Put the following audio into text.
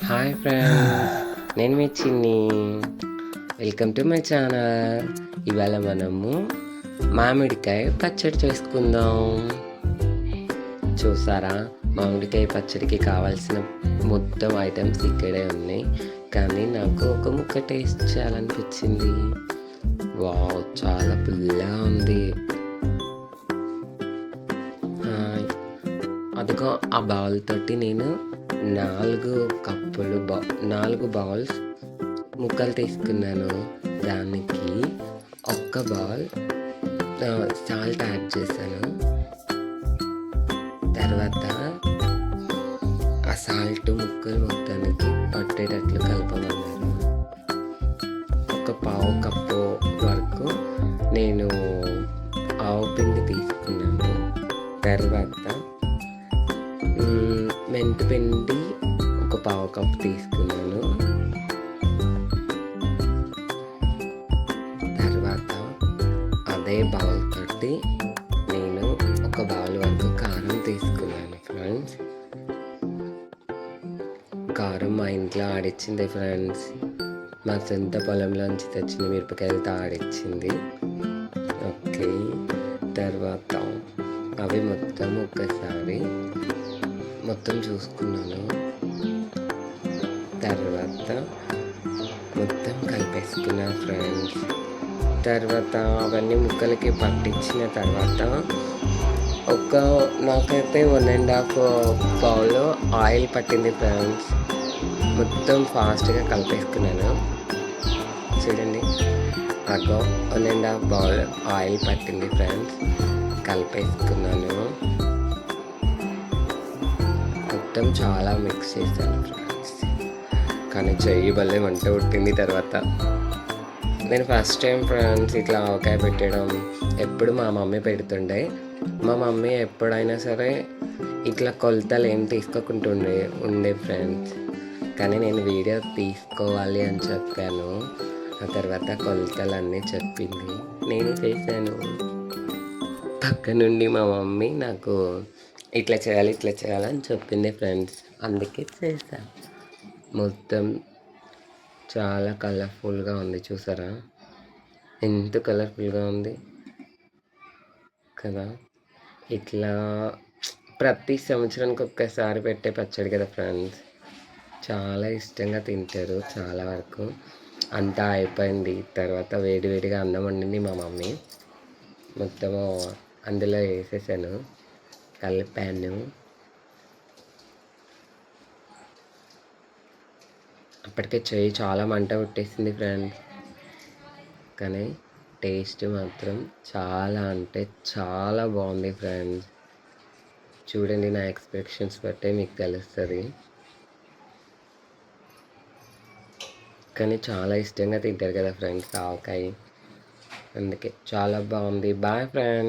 Hi friends, నేను మీ చిన్ని. Welcome to my channel. ఇవాళ మనము మామిడికాయ పచ్చడి చేసుకుందాం. చూసారా, మామిడికాయ పచ్చడికి కావాల్సిన మొత్తం ఐటమ్స్ ఇక్కడే ఉన్నాయి. కానీ నాకు ఒక ముక్క టేస్ట్ చేయాలనిపించింది. వావ్, చాలా పుల్లగా ఉంది. అదిగో ఆ బౌల్ తోటి నేను 4 బౌల్స్ ముక్కలు తీసుకున్నాను. దానికి ఒక్క బౌల్ సాల్ట్ యాడ్ చేశాను. తర్వాత ఆ సాల్ట్ ముక్కలు మొత్తానికి పట్టేటట్లు కలపమన్నాను. ఒక పావు కప్పు వరకు నేను ఆవు పిండి తీసుకున్నాను. తర్వాత మెంతిపిండి ఒక పావు కప్పు తీసుకున్నాను. తర్వాత అదే బౌల్ తోటి నేను ఒక బౌల్ వరకు కారం తీసుకున్నాను. ఫ్రెండ్స్, కారం మా ఇంట్లో ఆడిచ్చింది. ఫ్రెండ్స్, మా సొంత పొలంలోంచి తెచ్చిన మిరపకాయలతో ఆడిచ్చింది. ఓకే, తర్వాత అవి మొత్తం ఒక్కసారి చూసుకున్నాను. తర్వాత మొత్తం కలిపేసుకున్నాను. ఫ్రెండ్స్, తర్వాత అవన్నీ ముక్కలకి పట్టించిన తర్వాత నాకైతే 1.5 బౌల్ ఆయిల్ పట్టింది. ఫ్రెండ్స్, మొత్తం ఫాస్ట్గా కలిపేసుకున్నాను. చూడండి, అగో 1.5 బౌల్ ఆయిల్ పట్టింది. ఫ్రెండ్స్, కలిపేసుకున్నాను. మొత్తం చాలా మిక్స్ చేశాను. ఫ్రెండ్స్, కానీ చెయ్యి భలే మంట పుట్టింది. తర్వాత నేను ఫస్ట్ టైం ఫ్రెండ్స్ ఇట్లా ఆవకాయ పెట్టడం. ఎప్పుడు మా మమ్మీ పెడుతుండే. మా మమ్మీ ఎప్పుడైనా సరే ఇట్లా కొలతలు ఏం ఉండే ఫ్రెండ్స్. కానీ నేను వీడియో తీసుకోవాలి అని చెప్పాను. ఆ తర్వాత కొలతలు అన్నీ చెప్పింది, నేను చేశాను. పక్క నుండి మా మమ్మీ నాకు ఇట్లా చేయాలని చెప్పింది. ఫ్రెండ్స్, అందుకే చేశాను. మొత్తం చాలా కలర్ఫుల్గా ఉంది. చూసారా, ఎంత కలర్ఫుల్గా ఉంది కదా. ఇట్లా ప్రతి సంవత్సరానికి ఒక్కసారి పెట్టే పచ్చడి కదా ఫ్రెండ్స్. చాలా ఇష్టంగా తింటారు. చాలా వరకు అంతా అయిపోయింది. తర్వాత వేడివేడిగా అన్నం వండింది మా మమ్మీ. మొత్తము అందులో వేసేసాను, కలిపాను. అప్పటికే చెయ్యి చాలా మంట పుట్టేసింది. ఫ్రెండ్స్, కానీ టేస్ట్ మాత్రం చాలా అంటే చాలా బాగుంది. ఫ్రెండ్స్, చూడండి, నా ఎక్స్ప్రెషన్స్ బట్టే మీకు తెలుస్తుంది. కానీ చాలా ఇష్టంగా తింటారు కదా ఫ్రెండ్స్ ఆవకాయ. అందుకే చాలా బాగుంది. Bye friends.